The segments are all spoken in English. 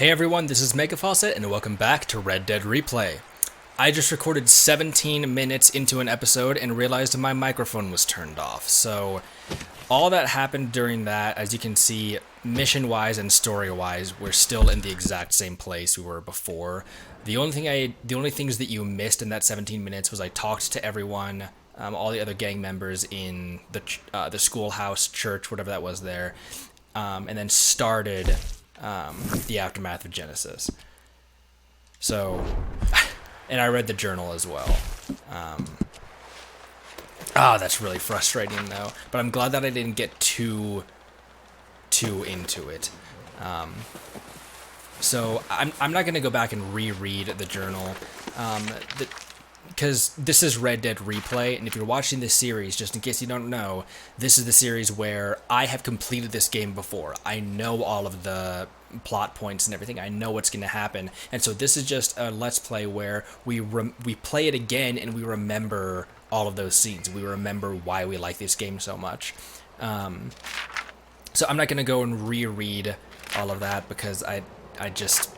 Hey everyone, this is megaFAUCET and welcome back to Red Dead Replay. I just recorded 17 minutes into an episode and realized my microphone was turned off. So all that happened during that, as you can see, mission-wise and story-wise, we're still in the exact same place we were before. The only things that you missed in that 17 minutes was I talked to everyone, all the other gang members in the schoolhouse, church, whatever that was there, and then started the aftermath of Genesis. So, and I read the journal as well. That's really frustrating though. But I'm glad that I didn't get too into it. So I'm not gonna go back and reread the journal, because this is Red Dead Replay, and if you're watching this series, just in case you don't know, this is the series where I have completed this game before. I know all of the plot points and everything. I know what's going to happen, and so this is just a Let's Play where we play it again and we remember all of those scenes. We remember why we like this game so much. So I'm not going to go and reread all of that because I just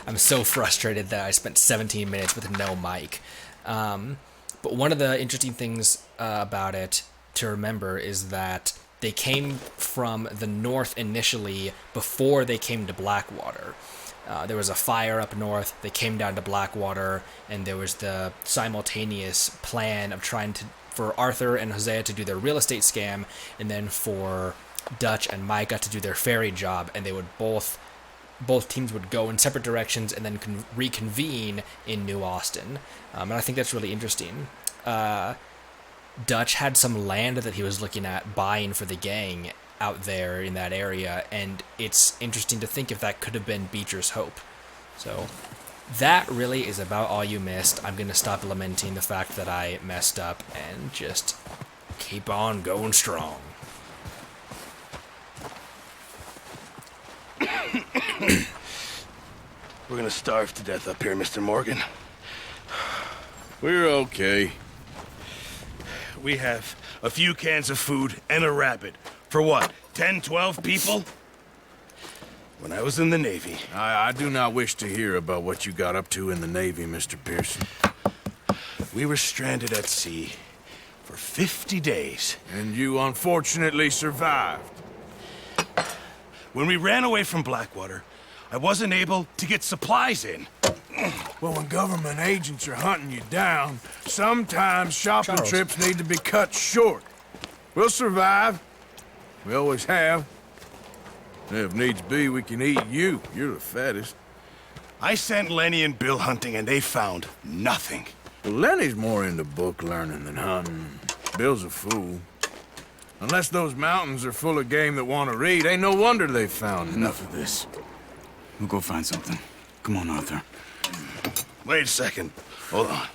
I'm so frustrated that I spent 17 minutes with no mic. But one of the interesting things about it to remember is that they came from the north initially before they came to Blackwater. There was a fire up north, they came down to Blackwater, and there was the simultaneous plan of trying for Arthur and Hosea to do their real estate scam, and then for Dutch and Micah to do their ferry job, and they would both teams would go in separate directions and then reconvene in New Austin. And I think that's really interesting. Dutch had some land that he was looking at buying for the gang out there in that area, and it's interesting to think if that could have been Beecher's hope. So that really is about all you missed. I'm going to stop lamenting the fact that I messed up and just keep on going strong. We're gonna starve to death up here, Mr. Morgan. We're okay. We have a few cans of food and a rabbit. For what, 10, 12 people? When I was in the Navy... I do not wish to hear about what you got up to in the Navy, Mr. Pearson. We were stranded at sea for 50 days. And you unfortunately survived. When we ran away from Blackwater, I wasn't able to get supplies in. Well, when government agents are hunting you down, sometimes shopping trips need to be cut short. We'll survive. We always have. If needs be, we can eat you. You're the fattest. I sent Lenny and Bill hunting, and they found nothing. Well, Lenny's more into book learning than hunting. Bill's a fool. Unless those mountains are full of game that want to read, ain't no wonder they found Enough of this. We'll go find something. Come on, Arthur. Wait a second. Hold on.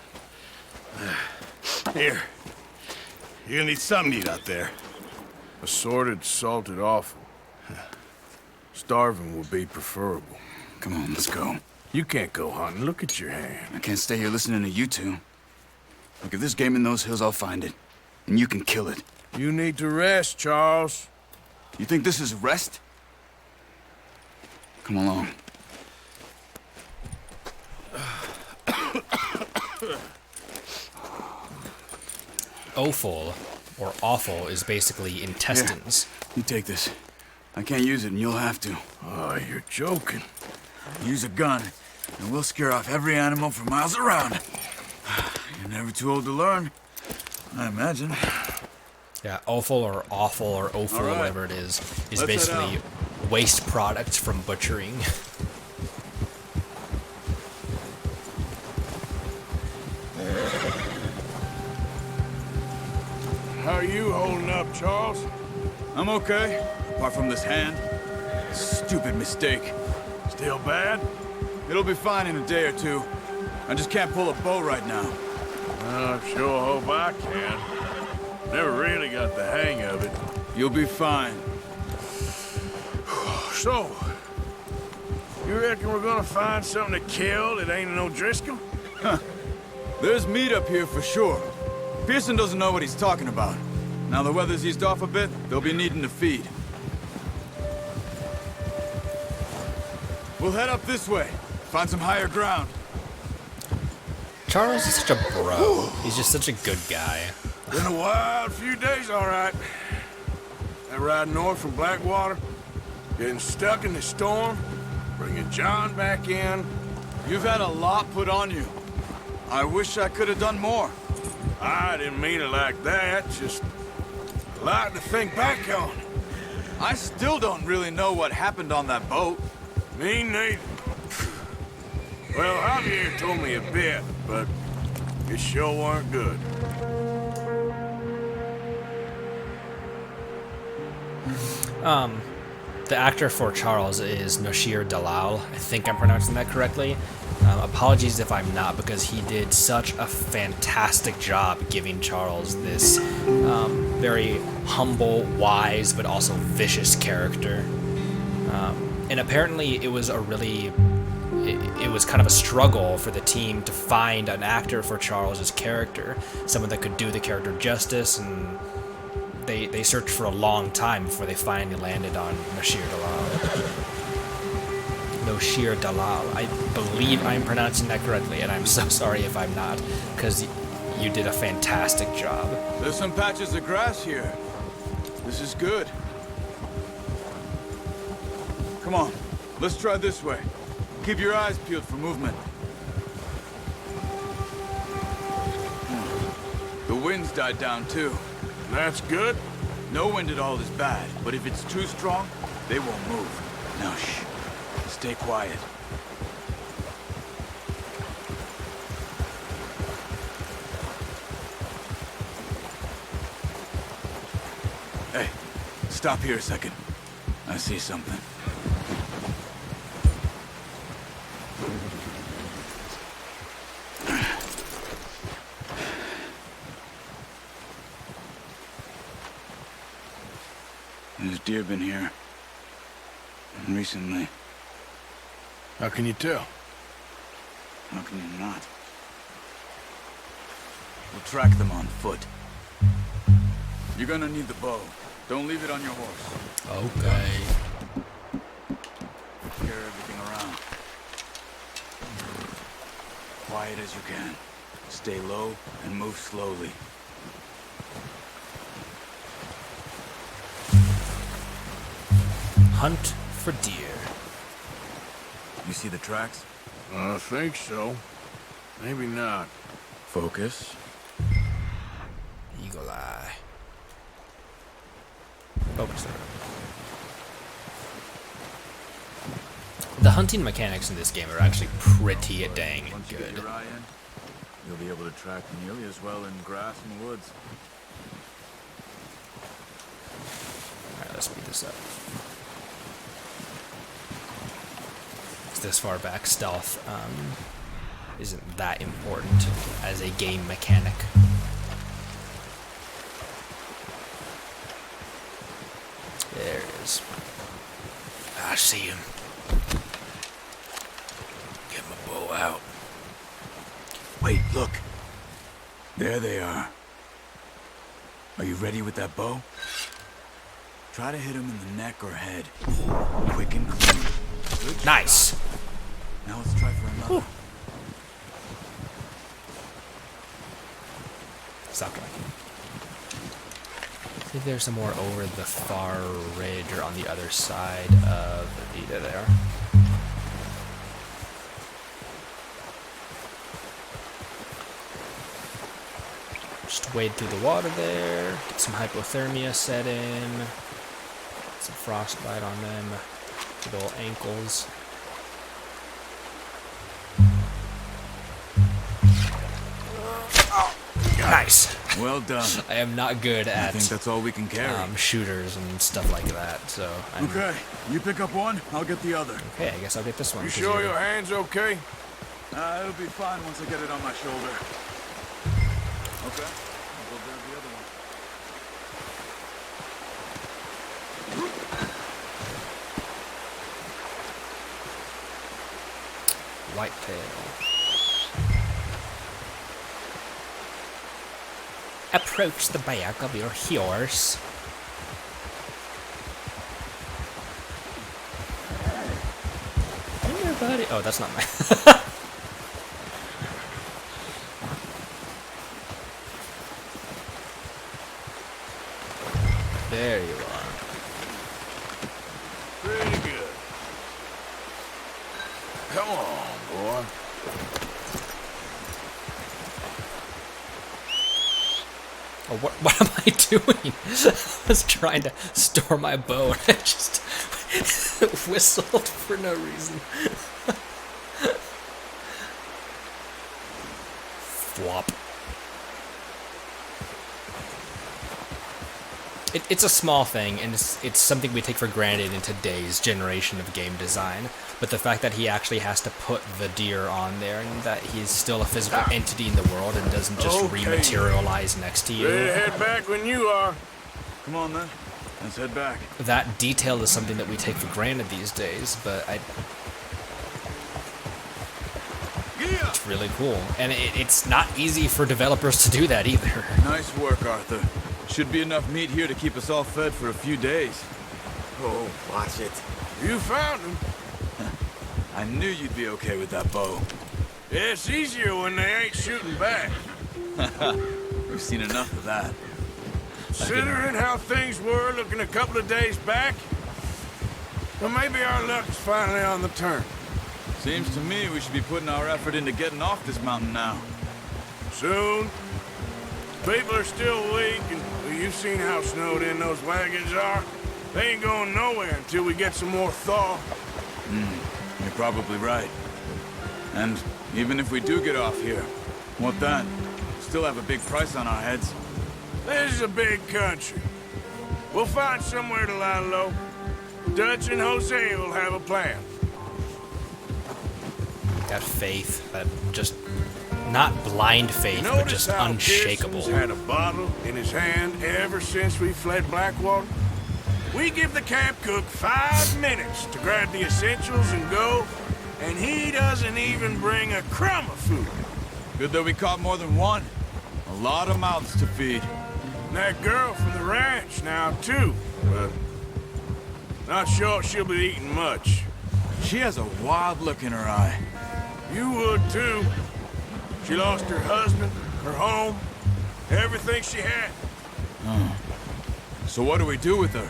Here. You're gonna need something to eat out there. Assorted, salted offal. Starving would be preferable. Come on, let's go. You can't go hunting. Look at your hand. I can't stay here listening to you two. Look, if there's game in those hills, I'll find it. And you can kill it. You need to rest, Charles. You think this is rest? Come along. Offal, or awful, is basically intestines. Here, you take this. I can't use it, and you'll have to. Oh, you're joking. Use a gun, and we'll scare off every animal for miles around. You're never too old to learn, I imagine. Yeah, offal or awful or offal, All right. whatever it is Let's basically waste products from butchering. How are you holding up, Charles? I'm okay, apart from this hand. Stupid mistake. Still bad? It'll be fine in a day or two. I just can't pull a bow right now. I sure hope I can. Never really got the hang of it. You'll be fine. So, you reckon we're gonna find something to kill that ain't no Driscoll? There's meat up here for sure. Pearson doesn't know what he's talking about. Now the weather's eased off a bit, they'll be needing to feed. We'll head up this way. Find some higher ground. Charles is such a bro. He's just such a good guy. Been a wild few days, all right. That ride north from Blackwater, getting stuck in the storm, bringing John back in. You've had a lot put on you. I wish I could have done more. I didn't mean it like that, just a lot to think back on. I still don't really know what happened on that boat. Me neither. Well, Javier told me a bit, but it sure weren't good. The actor for Charles is Noshir Dalal. I think I'm pronouncing that correctly. Apologies if I'm not, because he did such a fantastic job giving Charles this very humble, wise, but also vicious character. And apparently it was it was kind of a struggle for the team to find an actor for Charles's character, someone that could do the character justice, and they searched for a long time before they finally landed on Noshir Dalal. Noshir Dalal. I believe I'm pronouncing that correctly, and I'm so sorry if I'm not, because you did a fantastic job. There's some patches of grass here. This is good. Come on, let's try this way. Keep your eyes peeled for movement. The wind's died down too. That's good. No wind at all is bad, but if it's too strong, they won't move. Now shh. Stay quiet. Hey, stop here a second. I see something. There's deer been here. Recently. How can you tell? How can you not? We'll track them on foot. You're gonna need the bow. Don't leave it on your horse. Okay. Carry everything around. Quiet as you can. Stay low and move slowly. Hunt for deer. You see the tracks? I think so. Maybe not. Focus. Eagle eye. Focus there. The hunting mechanics in this game are actually pretty dang Once you get good. your eye in, you'll be able to track nearly as well in grass and woods. Alright, let's speed this up. This far back, stealth isn't that important as a game mechanic. There it is. I see him. Get my bow out. Wait, look. There they are. Are you ready with that bow? Try to hit him in the neck or head. Quick and clean. Good Nice. shot. Now let's try for another. Whew. Stop tracking. I think there's some more over the far ridge or on the other side of the... There they are. Just wade through the water there, get some hypothermia set in, get some frostbite on them, good old ankles. Nice. Well done. I am not good I at think that's all we can carry. shooters and stuff like that, so I'm... Okay, you pick up one, I'll get the other. Okay, I guess I'll get this one. You 'cause sure you're- your hand's okay? It'll be fine once I get it on my shoulder. Okay, I'll go grab the other one. Whitetail. Approach the back of your horse. buddy. Oh, that's not my... There you are. Pretty good. Come on, boy. Oh, what am I doing? I was trying to store my bow and I just whistled for no reason. Flop. It's a small thing, and it's something we take for granted in today's generation of game design. But the fact that he actually has to put the deer on there, and that he's still a physical entity in the world and doesn't just Okay. rematerialize next to you. Ready to head back when you are. Come on, then. Let's head back. That detail is something that we take for granted these days, but it's really cool. And it's not easy for developers to do that either. Nice work, Arthur. Should be enough meat here to keep us all fed for a few days. Oh, watch it. You found him. I knew you'd be okay with that bow. Yeah, it's easier when they ain't shooting back. We've seen enough of that. Considering how things were looking a couple of days back, well, maybe our luck's finally on the turn. Seems to me we should be putting our effort into getting off this mountain now. Soon. People are still weak, and well, you've seen how snowed in those wagons are. They ain't going nowhere until we get some more thaw. You're probably right. And even if we do get off here, what then? Still have a big price on our heads. This is a big country. We'll find somewhere to lie low. Dutch and Jose will have a plan. That faith, that just not blind faith, but Notice just how unshakable. Pearson's had a bottle in his hand ever since we fled Blackwater? We give the camp cook 5 minutes to grab the essentials and go, and he doesn't even bring a crumb of food. Good that we caught more than one. A lot of mouths to feed. And that girl from the ranch now, too. But not sure she'll be eating much. She has a wild look in her eye. You would, too. She lost her husband, her home, everything she had. So what do we do with her?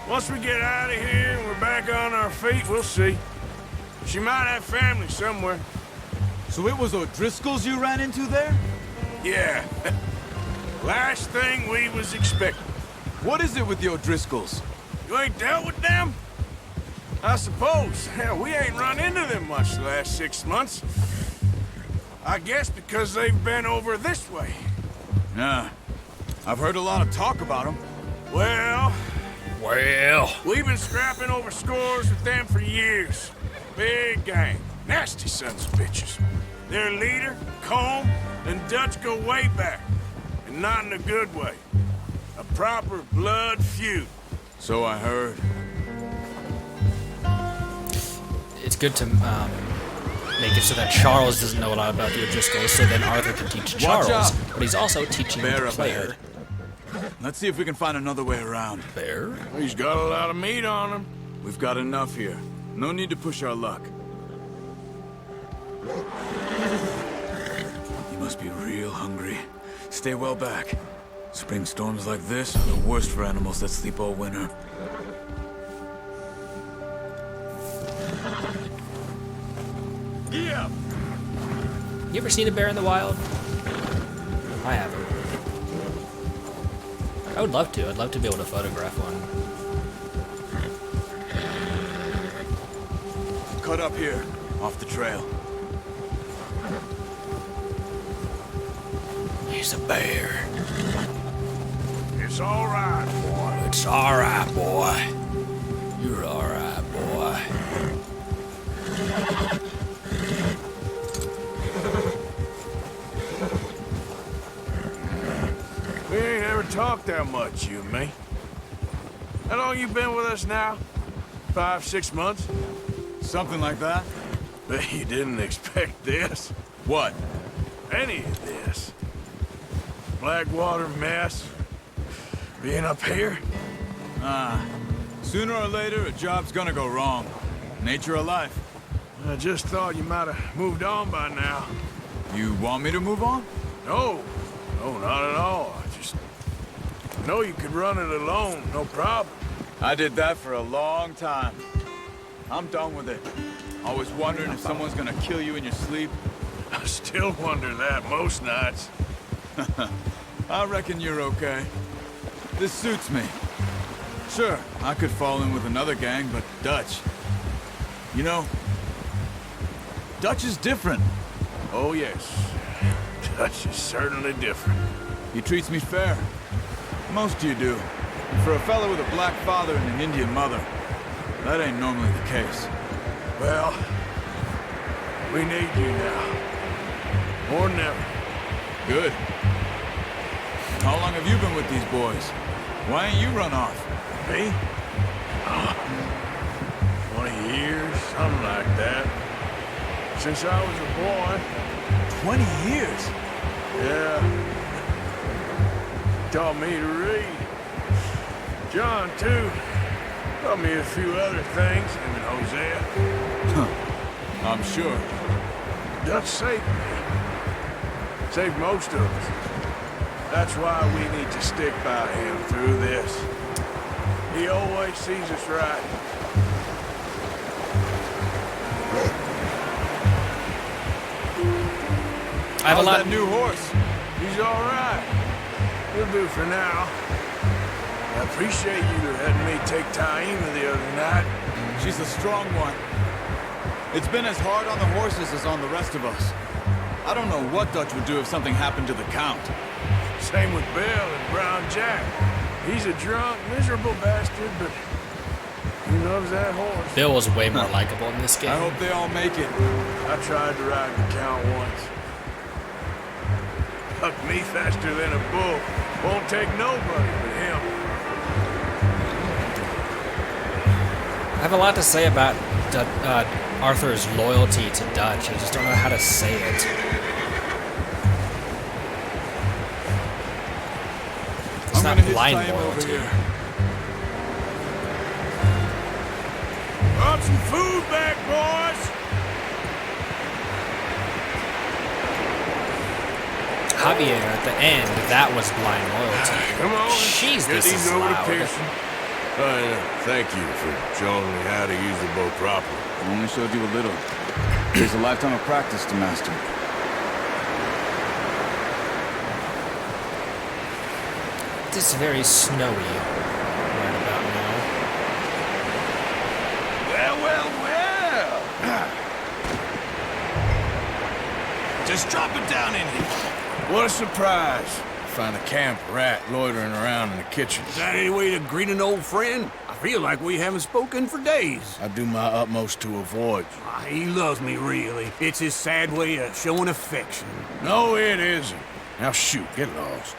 Once we get out of here and we're back on our feet, we'll see. She might have family somewhere. So it was O'Driscoll's you ran into there? Yeah. Last thing we was expecting. What is it with the O'Driscolls? You ain't dealt with them? I suppose. Hell, we ain't run into them much the last 6 months. I guess because they've been over this way. Yeah. I've heard a lot of talk about them. Well, we've been scrapping over scores with them for years. Big gang. Nasty sons of bitches. Their leader, Combe, and Dutch go way back. And not in a good way. A proper blood feud. So I heard. It's good to make it so that Charles doesn't know a lot about the O'Driscolls, so then Arthur can teach Charles, out. but he's also teaching Bear the up player. ahead. Let's see if we can find another way around. Bear? He's got a lot of meat on him. We've got enough here. No need to push our luck. You must be real hungry. Stay well back. Spring storms like this are the worst for animals that sleep all winter. Yeah. You ever seen a bear in the wild? I haven't. I would love to. I'd love to be able to photograph one. Cut up here, off the trail. He's a bear. It's all right, boy. It's alright, boy. You're alright, boy. We ain't ever talked that much, you and me. How long you been with us now? 5, 6 months? Something like that? Bet you didn't expect this. What? Any of this. Blackwater mess. Being up here. Sooner or later, a job's gonna go wrong. Nature of life. I just thought you might have moved on by now. You want me to move on? No, no, not at all. I know you could run it alone, no problem. I did that for a long time. I'm done with it. Always wondering if someone's gonna kill you in your sleep. I still wonder that most nights. I reckon you're okay. This suits me. Sure, I could fall in with another gang, but Dutch... You know, Dutch is different. Oh, yes. Dutch is certainly different. He treats me fair. Most of you do. And for a fellow with a black father and an Indian mother, that ain't normally the case. Well, we need you now. More than ever. Good. How long have you been with these boys? Why ain't you run off? Me? 20 years, something like that. Since I was a boy. 20 years? Yeah. Taught me to read. John, too. Taught me a few other things, him and Hosea. I'm sure. Dutch saved me. Saved most of us. That's why we need to stick by him through this. He always sees us right. I have a How's lot. that new horse? He's all right. He'll do for now. I appreciate you letting me take Taima the other night. She's a strong one. It's been as hard on the horses as on the rest of us. I don't know what Dutch would do if something happened to the Count. Same with Bill and Brown Jack. He's a drunk, miserable bastard, but he loves that horse. Bill was way more likable in this game. I hope they all make it. I tried to ride the Count once. Hucked me faster than a bull. Won't take nobody but him. I have a lot to say about Arthur's loyalty to Dutch. I just don't know how to say it. It's not blind loyalty. Brought some food back, boys. Javier, at the end, that was blind loyalty. Come on. Jeez, get this these is over to loud. Pearson. Thank you for showing me how to use the bow properly. I only showed you a little. There's a lifetime of practice to master. It's very snowy right about now. Well. Just drop it down in here. What a surprise. Find a camp rat loitering around in the kitchen. Is that any way to greet an old friend? I feel like we haven't spoken for days. I do my utmost to avoid you. He loves me, really. It's his sad way of showing affection. No, it isn't. Now shoot, get lost.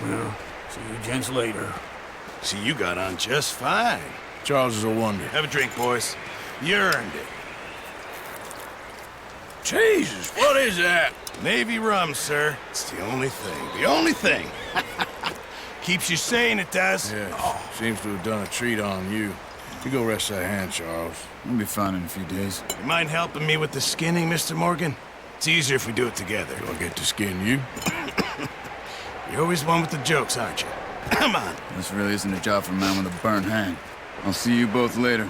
Well, see you gents later. See, you got on just fine. Charles is a wonder. Have a drink, boys. You earned it. Jesus, what is that? Navy rum, sir. It's the only thing. The only thing. Keeps you sane, it does. Yeah, seems to have done a treat on you. You go rest that hand, Charles. I'll be fine in a few days. You mind helping me with the skinning, Mr. Morgan? It's easier if we do it together. Do I get to skin you? You're always one with the jokes, aren't you? Come on. This really isn't a job for a man with a burnt hand. I'll see you both later.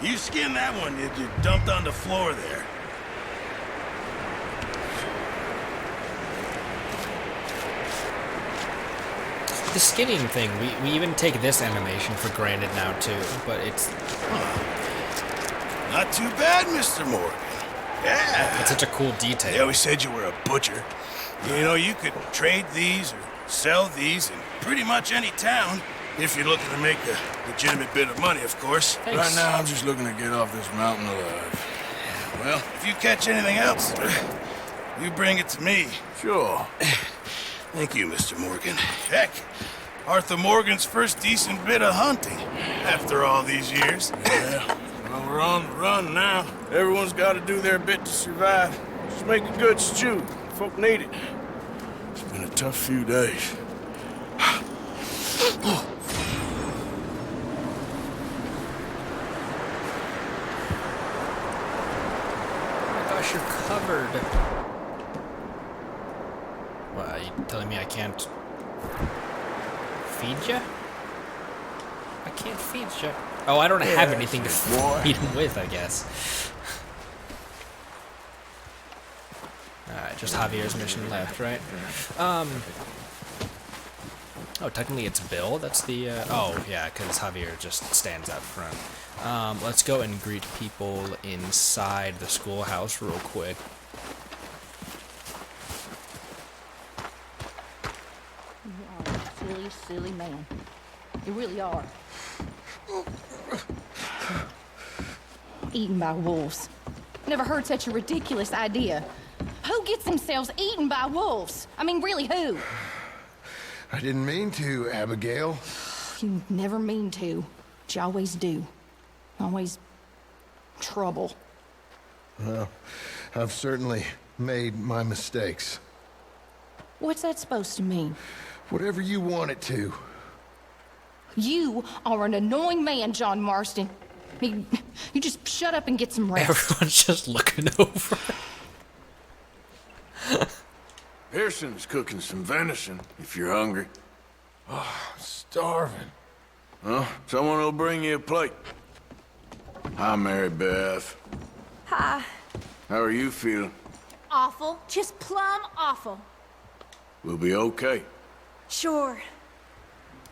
You skinned that one you dumped on the floor there. The skinning thing, we even take this animation for granted now too, but it's Not too bad, Mr. Morgan. Yeah. it's such a cool They detail. always said you were a butcher. You know, you could trade these or sell these in pretty much any town, if you're looking to make a legitimate bit of money, of course. Thanks. Right now, I'm just looking to get off this mountain alive. Well, if you catch anything else, you bring it to me. Sure. Thank you, Mr. Morgan. Heck, Arthur Morgan's first decent bit of hunting after all these years. Yeah. Well, we're on the run now. Everyone's got to do their bit to survive. Just make a good stew. Folk need it. It's been a tough few days. pressure covered. What, are you telling me I can't feed you? I can't feed you. Oh, I don't have anything to feed him with, I guess. Alright, just Javier's mission left, right? Oh, technically it's Bill. That's the, oh, yeah, because Javier just stands out front. Let's go and greet people inside the schoolhouse real quick. You are a silly, silly man. You really are. Eaten by wolves. Never heard such a ridiculous idea. Who gets themselves eaten by wolves? I mean, really, who? I didn't mean to, Abigail. You never mean to, but you always do. Always trouble. Well, I've certainly made my mistakes. What's that supposed to mean? Whatever you want it to. You are an annoying man, John Marston. You just shut up and get some rest. Everyone's just looking over. Pearson's cooking some venison, if you're hungry. Oh, I'm starving. Well, someone will bring you a plate. Hi, Mary Beth. Hi. How are you feeling? Awful. Just plumb awful. We'll be okay. Sure.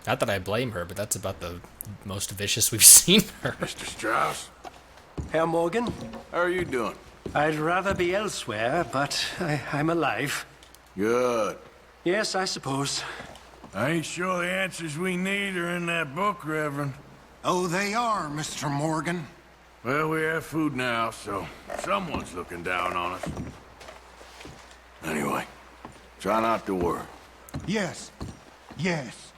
Not that I blame her, but that's about the most vicious we've seen her. Mr. Strauss, Herr Morgan, how are you doing? I'd rather be elsewhere, but I'm alive. Good. Yes, I suppose. I ain't sure the answers we need are in that book, Reverend. Oh, they are, Mr. Morgan. Well, we have food now, so someone's looking down on us. Anyway, try not to worry. Yes. Yes.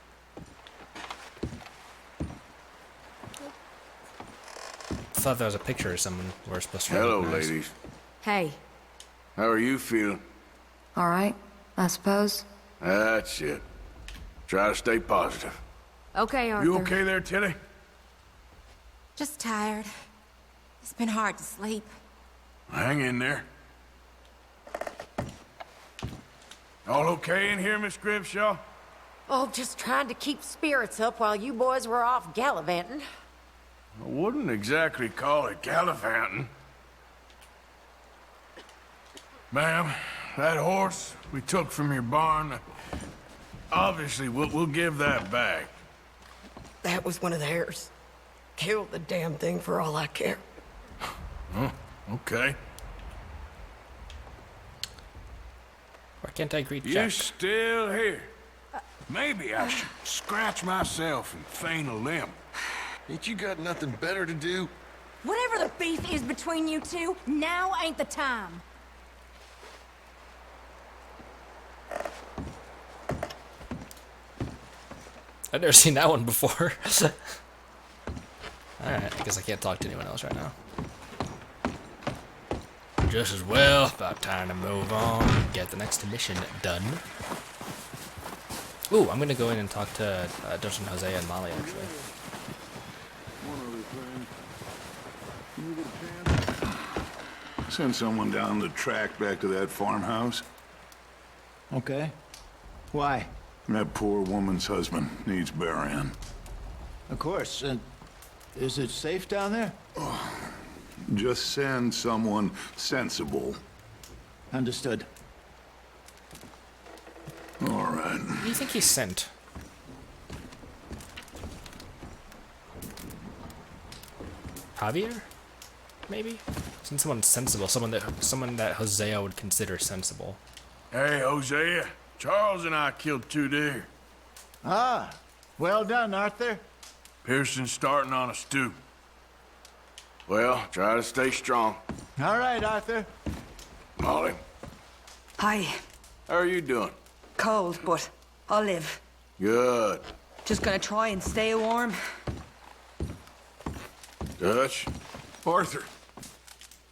I thought there was a picture of someone we're supposed to Hello, recognize. ladies. Hey. How are you feeling? All right, I suppose. That's it. Try to stay positive. Okay, Arthur. You okay there, Tilly? Just tired. It's been hard to sleep. Hang in there. All okay in here, Miss Grimshaw? Oh, just trying to keep spirits up while you boys were off gallivanting. I wouldn't exactly call it gallivanting. Ma'am, that horse we took from your barn, obviously we'll give that back. That was one of theirs. Kill the damn thing for all I care. Oh, okay. Why can't I greet You Jack? still here? Maybe I should scratch myself and feign a limb. Ain't you got nothing better to do? Whatever the beef is between you two, now ain't the time. I've never seen that one before. Alright, I guess I can't talk to anyone else right now. Just as well, about time to move on and get the next mission done. Ooh, I'm gonna go in and talk to Dustin, Jose, and Molly, actually. Send someone down the track back to that farmhouse. Okay. Why? That poor woman's husband needs burying. Of course. Is it safe down there? Just send someone sensible. Understood. All right. Who do you think he sent? Javier? Maybe? Send someone sensible, someone that Hosea would consider sensible. Hey, Hosea. Charles and I killed 2 deer. Ah, well done, Arthur. Pearson's starting on a stew. Well, try to stay strong. All right, Arthur. Molly, Hi. how are you doing? Cold, but I'll live. Good. Just gonna try and stay warm. Dutch, Arthur.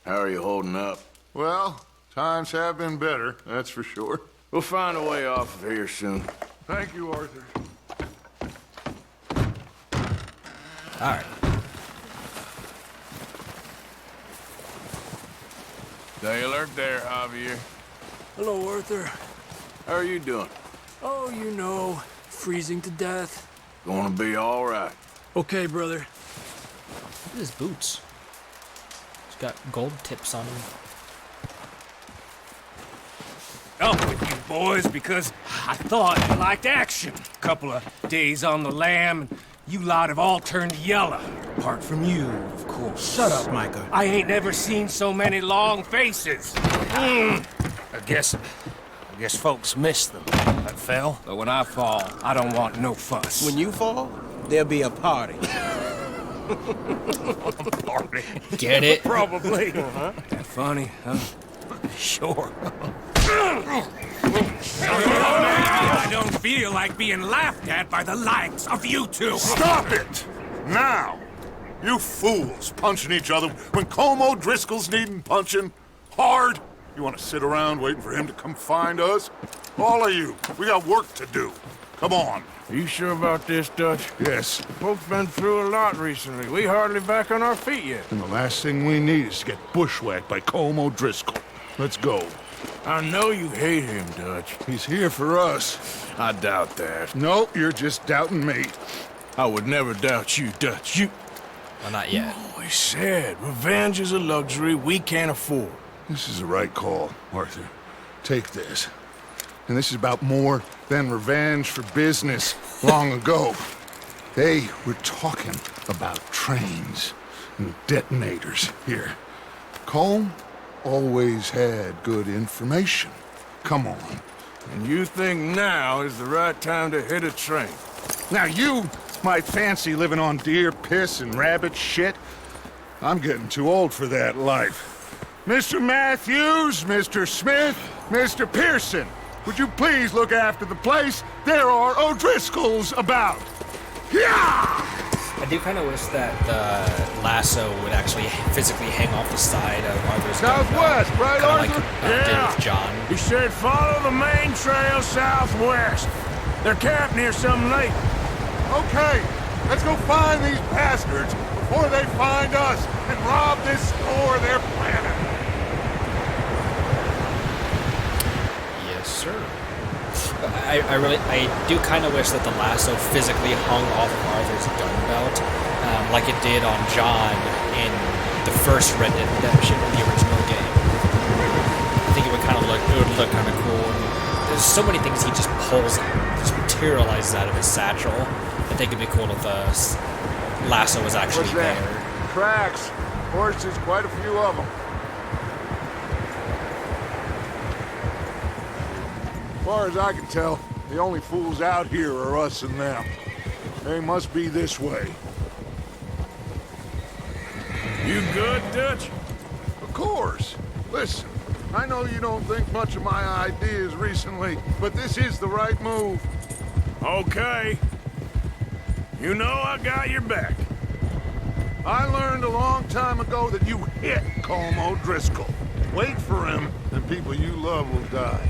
how are you holding up? Well, times have been better, that's for sure. We'll find a way off of here soon. Thank you, Arthur. Alright. Stay alert there, Javier. Hello, Arthur. How are you doing? Oh, you know, freezing to death. Gonna be all right. Okay, brother. Look at his boots. He's got gold tips on him. Up with you boys because I thought you liked action. Couple of days on the lam, and you lot have all turned yellow. Apart from you, of course. Shut up, Micah. I ain't never seen so many long faces. I guess folks miss them. I fell, but when I fall, I don't want no fuss. When you fall, there'll be a party. Party. Get it? Probably. That funny, huh? Sure. I don't feel like being laughed at by the likes of you two. Stop it! Now! You fools punching each other when Como Driscoll's needing punching hard. You want to sit around waiting for him to come find us? All of you, we got work to do. Come on. Are you sure about this, Dutch? Yes. Folks been through a lot recently. We hardly back on our feet yet. And the last thing we need is to get bushwhacked by Como Driscoll. Let's go. I know you hate him, Dutch. He's here for us. I doubt that. No, you're just doubting me. I would never doubt you, Dutch. You Well, not yet. always said revenge is a luxury we can't afford. This is the right call, Arthur. Take this. And this is about more than revenge for business long ago. They were talking about trains and detonators here. Colm always had good information. Come on. And you think now is the right time to hit a train? Now you might fancy living on deer piss and rabbit shit. I'm getting too old for that life. Mr. Matthews, Mr. Smith, Mr. Pearson, would you please look after the place? There are O'Driscolls about. Yeah! I do kind of wish that the lasso would actually physically hang off the side of Arthur's gun belt. Southwest, right, Kinda like Arthur? did with John. He said follow the main trail southwest. They're camped near some lake. Okay, let's go find these bastards before they find us and rob this store they're planning. Yes, sir. I do kind of wish that the lasso physically hung off of Arthur's gun belt, like it did on John in the first Red Dead Redemption in the original game. I think it would look kind of cool. There's so many things he just pulls, just materializes out of his satchel. I think it'd be cool if the lasso was actually What's that? there. Tracks. Horses, quite a few of them. As far as I can tell, the only fools out here are us and them. They must be this way. You good, Dutch? Of course. Listen, I know you don't think much of my ideas recently, but this is the right move. Okay. You know I got your back. I learned a long time ago that you hit Colm O'Driscoll. Wait for him, and people you love will die.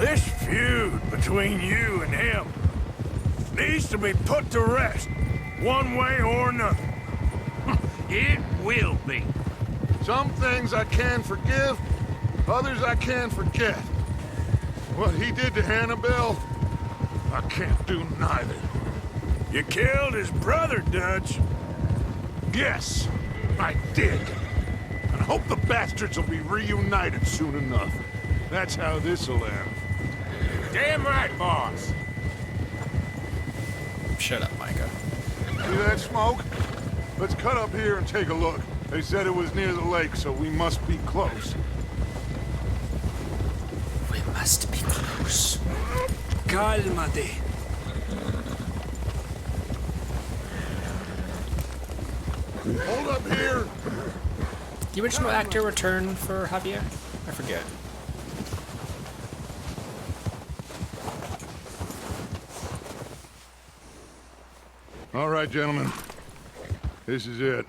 This feud between you and him needs to be put to rest, one way or another. It will be. Some things I can forgive, others I can forget. What he did to Annabelle, I can't do neither. You killed his brother, Dutch. Yes, I did. And I hope the bastards will be reunited soon enough. That's how this'll end. Damn right, boss. Shut up, Micah. See that smoke? Let's cut up here and take a look. They said it was near the lake, so we must be close. We must be close. Cálmate. Hold up here! The original actor return for Javier? I forget. All right, gentlemen. This is it.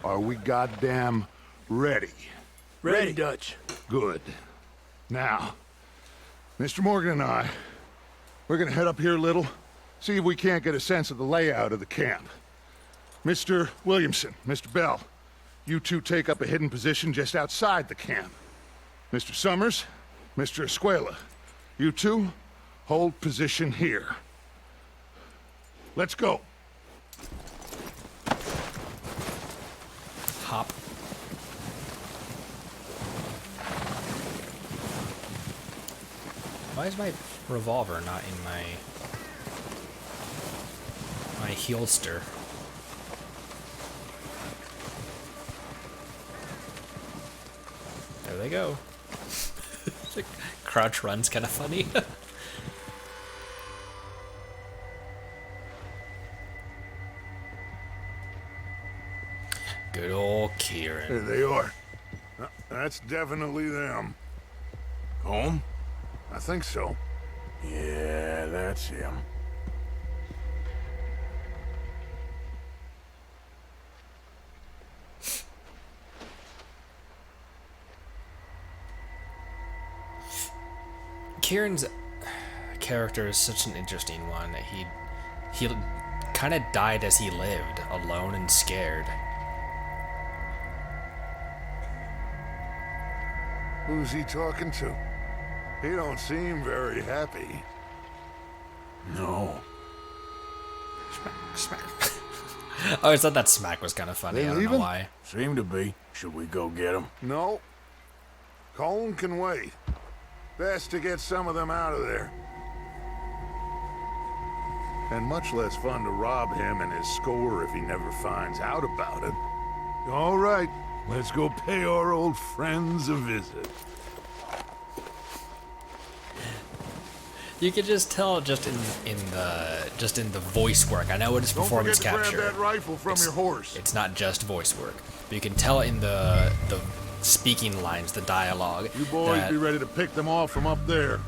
Are we goddamn ready? Ready, Dutch. Good. Now, Mr. Morgan and I, we're gonna head up here a little, see if we can't get a sense of the layout of the camp. Mr. Williamson, Mr. Bell, you two take up a hidden position just outside the camp. Mr. Summers, Mr. Escuela, you two hold position here. Let's go. Hop. Why is my revolver not in my holster? There they go. The crouch run's kind of funny. Good old Kieran. There they are. That's definitely them. Home? I think so. Yeah, that's him. Kieran's character is such an interesting one. He kind of died as he lived, alone and scared. Who's he talking to? He don't seem very happy. No. Smack. Oh, I thought that smack was kind of funny. I don't know why. Seem to be. Should we go get him? No. Colin can wait. Best to get some of them out of there. And much less fun to rob him and his score if he never finds out about it. All right, let's go pay our old friends a visit. You can just tell just in the voice work. I know it is performance capture. Don't forget to grab that rifle from your horse. It's not just voice work, but you can tell in the speaking lines, the dialogue. You boys be ready to pick them off from up there.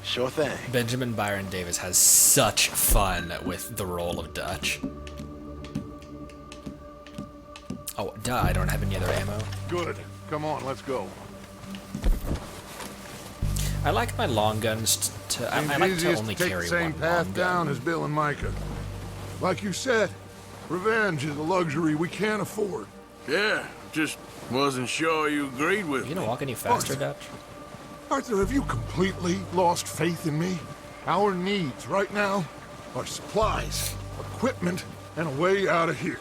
Sure thing. Benjamin Byron Davis has such fun with the role of Dutch. Oh, duh, I don't have any other ammo. Good. Come on, let's go. I like my long guns I like to only carry one the same path down as Bill and Micah. Like you said, revenge is a luxury we can't afford. Yeah, just wasn't sure you agreed with me. You gonna walk any faster, Dutch? Arthur, have you completely lost faith in me? Our needs right now are supplies, equipment, and a way out of here.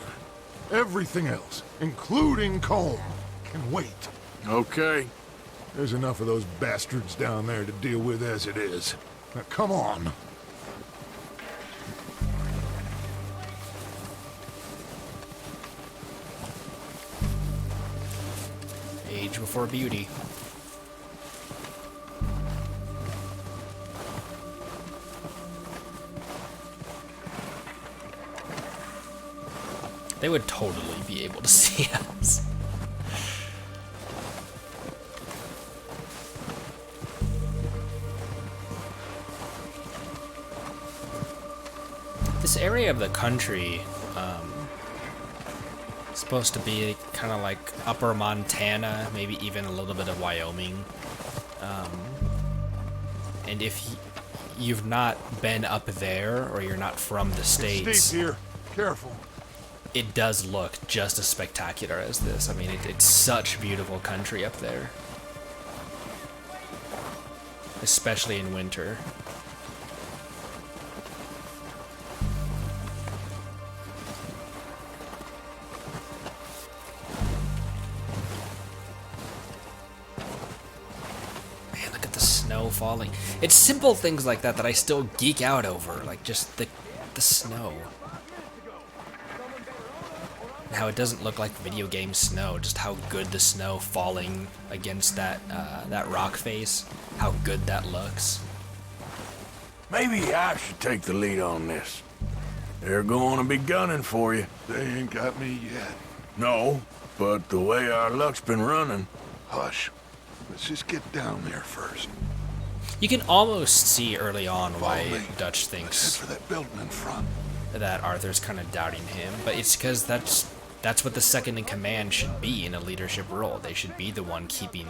Everything else, including Colm, can wait. Okay. There's enough of those bastards down there to deal with as it is. Now, come on. Age before beauty. They would totally be able to see us. This area of the country is supposed to be kind of like upper Montana, maybe even a little bit of Wyoming. And if you've not been up there or you're not from the States... It's steep here. Careful. It does look just as spectacular as this. I mean, it's such beautiful country up there. Especially in winter. Man, look at the snow falling. It's simple things like that that I still geek out over. Like, just the snow. How it doesn't look like video game snow, just how good the snow falling against that rock face, how good that looks. Maybe I should take the lead on this. They're going to be gunning for you. They ain't got me yet. No, but the way our luck's been running... Hush. Let's just get down there first. You can almost see early on why Dutch Let's thinks head for that building in front. that Arthur's kind of doubting him, but it's because that's what the second in command should be in a leadership role. They should be the one keeping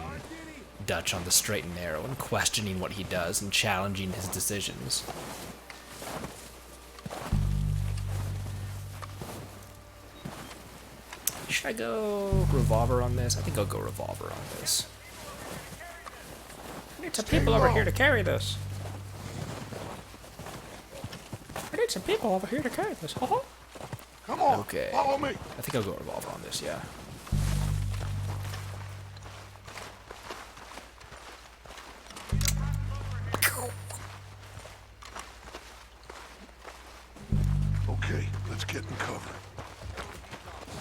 Dutch on the straight and narrow and questioning what he does and challenging his decisions. Should I go revolver on this? I think I'll go revolver on this. I need some people over here to carry this. I need some people over here to carry this. Come on, okay. follow me. I think I'll go revolver on this, yeah. Okay, let's get in cover.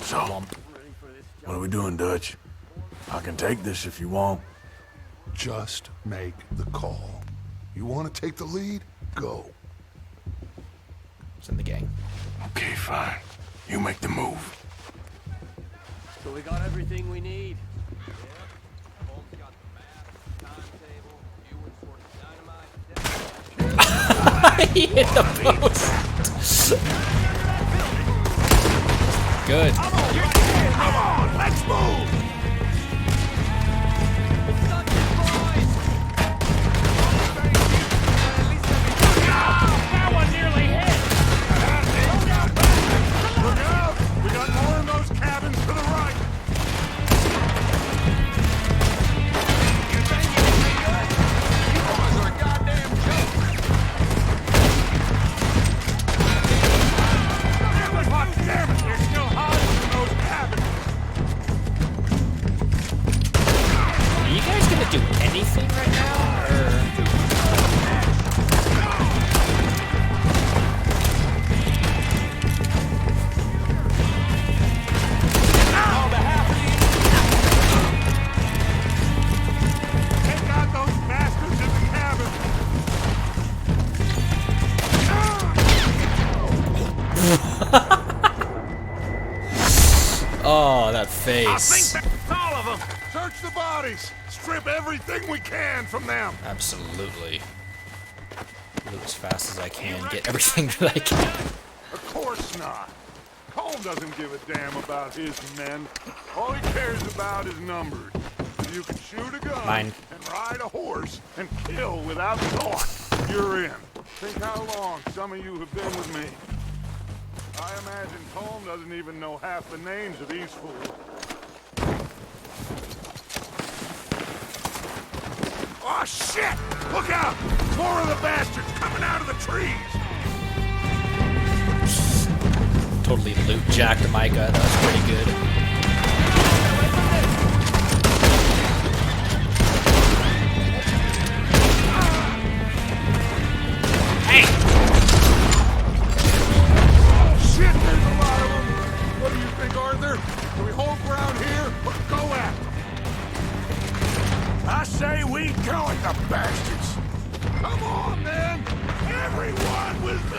So, what are we doing, Dutch? I can take this if you want. Just make the call. You want to take the lead? Go. It's in the gang. Okay, fine. You make the move. So we got everything we need. He hit the post. Good. Come on, let's move. That one nearly hit! Look out! We got more in those cabins to the right. You think you can be good? You boys are a goddamn joke. Damn it, they're still hiding in those cabins! Are you guys gonna do anything right now, or? Take out those bastards in the cabin. Oh, that I think face. that's all of them. Search the bodies. Strip everything we can from them. Absolutely. Move as fast as I can. Get everything that I can. Of course not. Cole doesn't give a damn about his men. All he cares about is numbers. You can shoot a gun Mine. and ride a horse and kill without thought. You're in. Think how long some of you have been with me. I imagine Tom doesn't even know half the names of these fools. Oh, shit! Look out! More of the bastards coming out of the trees! Totally loot jacked Micah. That was pretty good. Hey! Shit, there's a lot of them! What do you think, Arthur? Do we hold ground here or go after them? I say we go at the bastards! Come on, then! Everyone with me!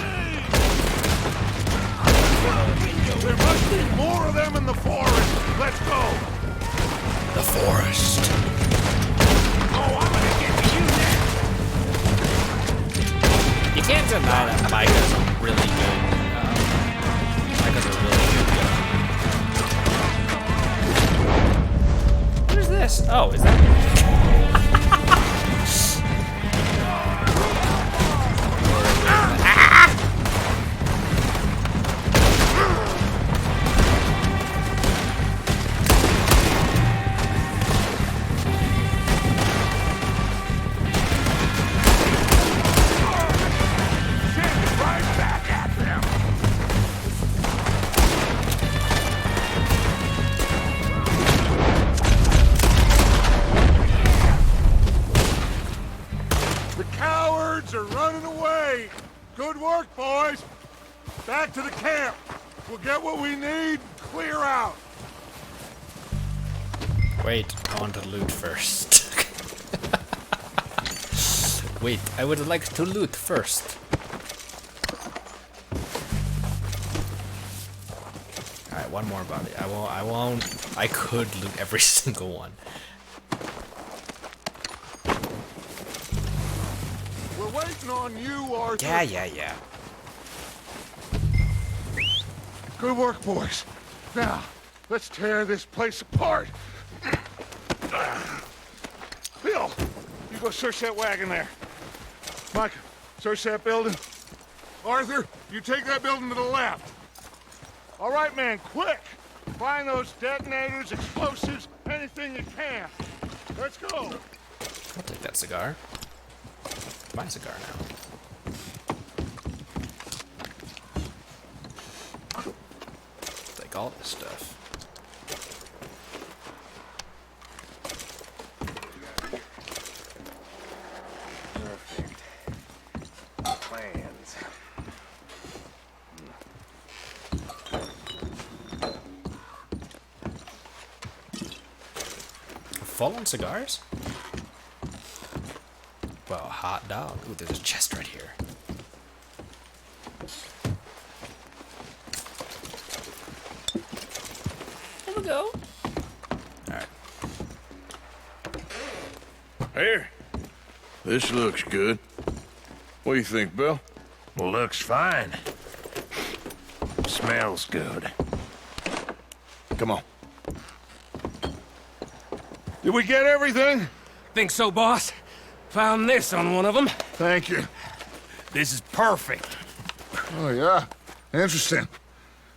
There must be more of them in the forest! Let's go! The forest. Oh, I'm gonna get you next! You can't deny that Micah's a really good. Micah's a really good gun. What is this? Oh, is that? Are running away. Good work, boys. Back to the camp. We'll get what we need. Clear out. Wait, I want to loot first. Wait, I would like to loot first. Alright, one more body. I won't. I could loot every single one. We're waiting on you, Arthur. Yeah. Good work, boys. Now, let's tear this place apart. Bill, you go search that wagon there. Mike, search that building. Arthur, you take that building to the left. All right, man, quick. Find those detonators, explosives, anything you can. Let's go. I'll take that cigar. My cigar now. Take all this stuff. Perfect. Plans. Full on cigars? Well, a hot dog. Ooh, there's a chest right here. There we go. Alright. Here. This looks good. What do you think, Bill? Looks fine. Smells good. Come on. Did we get everything? Think so, boss. Found this on one of them. Thank you. This is perfect. Oh, yeah? Interesting.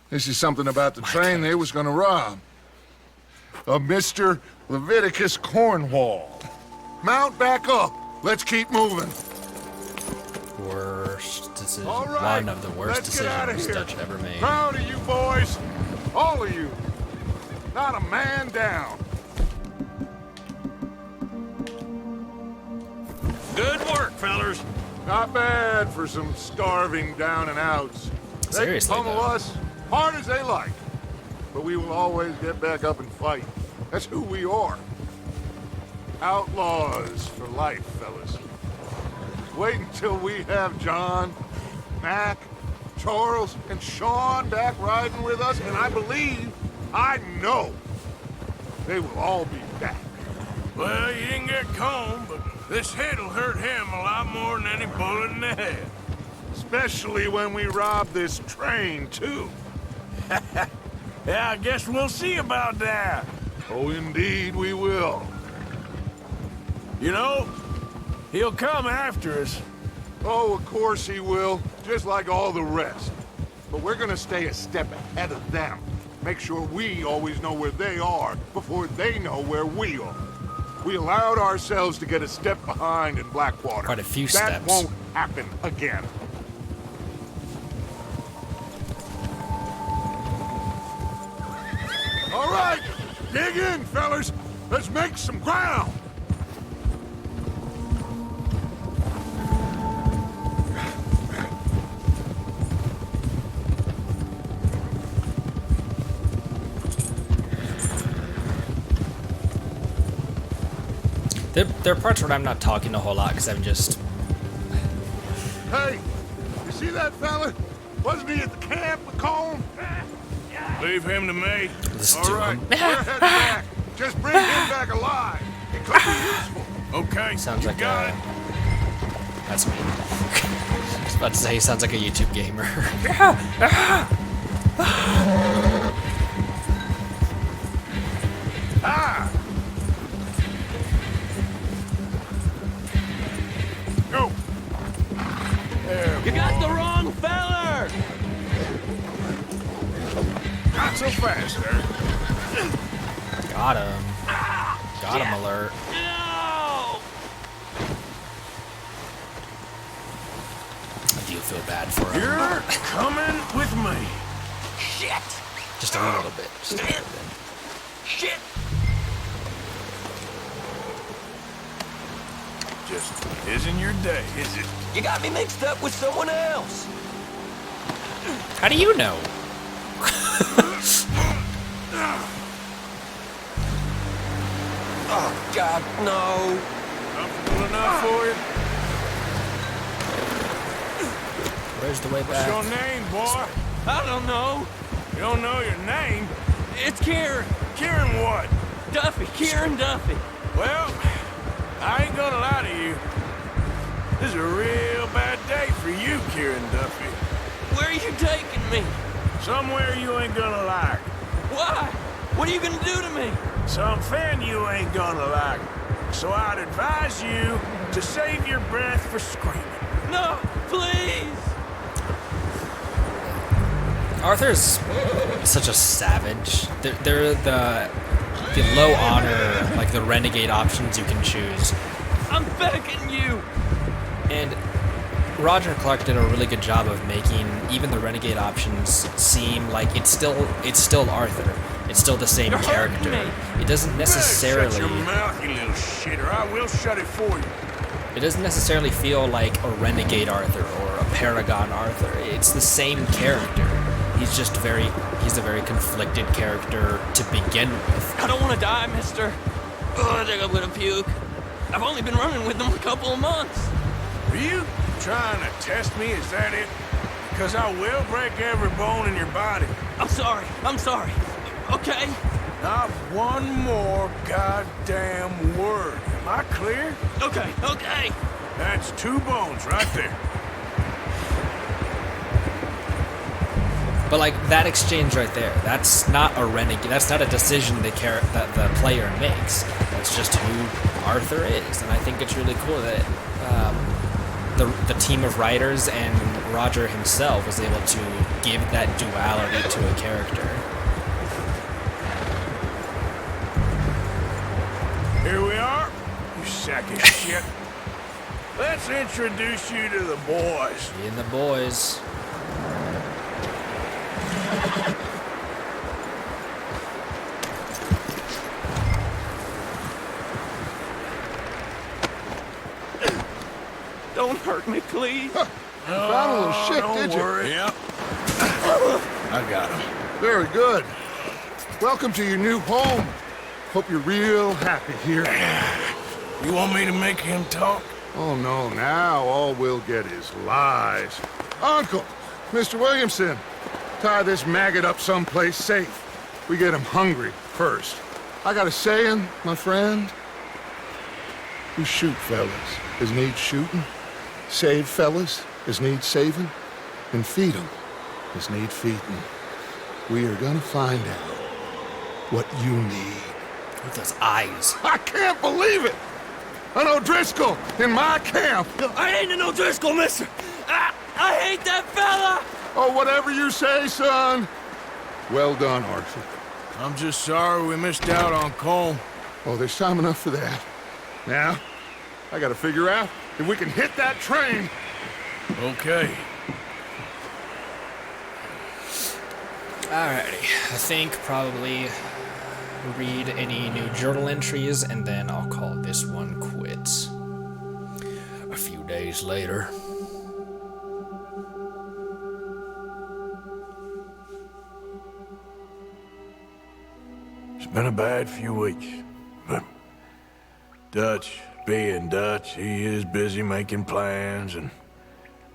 This is something about the train they was gonna rob. A Mr. Leviticus Cornwall. Mount back up. Let's keep moving. Worst decision. All right, One of the worst let's get outta decisions here. Dutch ever made. Proud of you boys. All of you. Not a man down. Good work, fellers. Not bad for some starving down and outs. Seriously, They can pummel though. us hard as they like, but we will always get back up and fight. That's who we are. Outlaws for life, fellas. Wait until we have John, Mac, Charles, and Sean back riding with us, and I know, they will all be back. Well, you didn't get Combe, but this hit'll hurt him a lot more than any bullet in the head. Especially when we rob this train, too. Yeah, I guess we'll see about that. Oh, indeed we will. You know, he'll come after us. Oh, of course he will, just like all the rest. But we're gonna stay a step ahead of them. Make sure we always know where they are before they know where we are. We allowed ourselves to get a step behind in Blackwater. Quite a few That steps. won't happen again. All right, dig in, fellas. Let's make some ground. There are parts where I'm not talking a whole lot because I'm just... Hey, you see that fella? Wasn't he at the camp with Colm? Leave him to me. Listen All to right, him. we're heading back. Just bring him back alive. It could be useful. Okay, Sounds you like got a... it. That's me. I was about to say he sounds like a YouTube gamer. Ah! Go! You got the wrong feller! Not so fast, sir. Got him. Got him alert. No! I do feel bad for him. You're coming with me. Shit! Just a little bit. Just a little bit. Shit! Just isn't your day, is it? You got me mixed up with someone else! How do you know? Oh, God, no! Comfortable enough for you? Where's the way What's back? your name, boy? I don't know. You don't know your name? It's Kieran. Kieran what? Duffy. Kieran Duffy. Well, I ain't gonna lie to you. This is a real bad day for you, Kieran Duffy. Where are you taking me? Somewhere you ain't gonna like. Why? What are you gonna do to me? Something you ain't gonna like. So I'd advise you to save your breath for screaming. No, please! Arthur's such a savage. They're the low honor, like the renegade options you can choose. I'm begging you! And Roger Clark did a really good job of making even the renegade options seem like it's still Arthur. It's still the same character. It doesn't necessarily. Shut your mouth, you little shitter. I will shut it for you. It doesn't necessarily feel like a renegade Arthur or a paragon Arthur. It's the same character. He's just he's a very conflicted character to begin with. I don't want to die, mister. Oh, I think I'm gonna puke. I've only been running with them a couple of months. Are you trying to test me? Is that it? Because I will break every bone in your body. I'm sorry. Okay? Not one more goddamn word. Am I clear? Okay. That's 2 bones right there. But like that exchange right there, that's not a renegade. That's not a decision that the player makes. That's just who Arthur is, and I think it's really cool that the team of writers and Roger himself was able to give that duality to a character. Here we are, you sack of shit. Let's introduce you to the boys. Me and the boys. Don't hurt me, please. You found a little shit, don't did you? worry. Yep. I got him. Very good. Welcome to your new home. Hope you're real happy here. You want me to make him talk? Oh, no, now all we'll get is lies. Uncle, Mr. Williamson, tie this maggot up someplace safe. We get him hungry first. I got a saying, my friend. You shoot fellas as need shooting, save fellas as need saving, and feed 'em as need feeding. We are gonna find out what you need. With those eyes. I can't believe it! An O'Driscoll in my camp! I ain't an O'Driscoll, mister! I hate that fella! Oh, whatever you say, son. Well done, Arthur. I'm just sorry we missed out on Cole. Oh, there's time enough for that. Now, I gotta figure out if we can hit that train. Okay. Alrighty, I think probably read any new journal entries and then I'll call this one quits. A few days later. It's been a bad few weeks, but Dutch being Dutch, he is busy making plans, and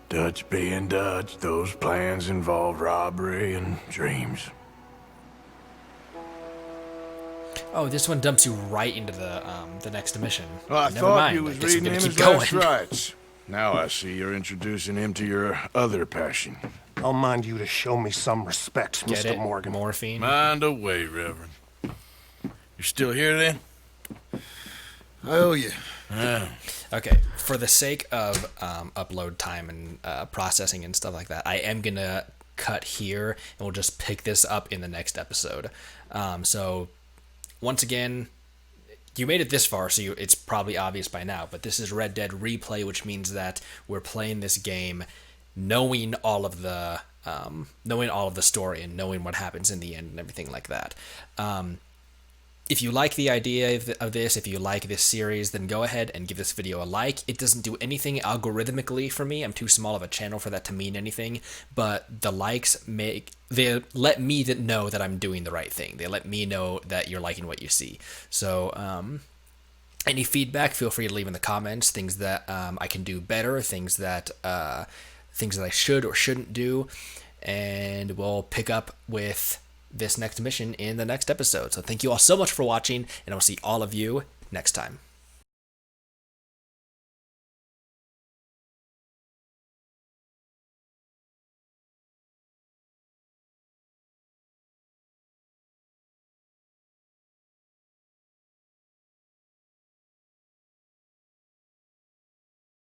Dutch being Dutch, those plans involve robbery and dreams. Oh, this one dumps you right into the next mission. Well, I Never thought mind. you was I guess we're reading gonna him keep his going. last rites. Now I see you're introducing him to your other passion. I'll mind you to show me some respect, Get Mr. it? Morgan. Morphine. Mind away, Reverend. You still here then? I owe you. Okay, for the sake of upload time and processing and stuff like that, I am gonna cut here, and we'll just pick this up in the next episode. So, once again, you made it this far, so it's probably obvious by now, but this is Red Dead Replay, which means that we're playing this game knowing all of the story and knowing what happens in the end and everything like that. If you like the idea of this, if you like this series, then go ahead and give this video a like. It doesn't do anything algorithmically for me. I'm too small of a channel for that to mean anything, but the likes they let me know that I'm doing the right thing. They let me know that you're liking what you see. So, any feedback, feel free to leave in the comments, things that I can do better, things that I should or shouldn't do, and we'll pick up with this next mission in the next episode. So thank you all so much for watching, and I'll see all of you next time.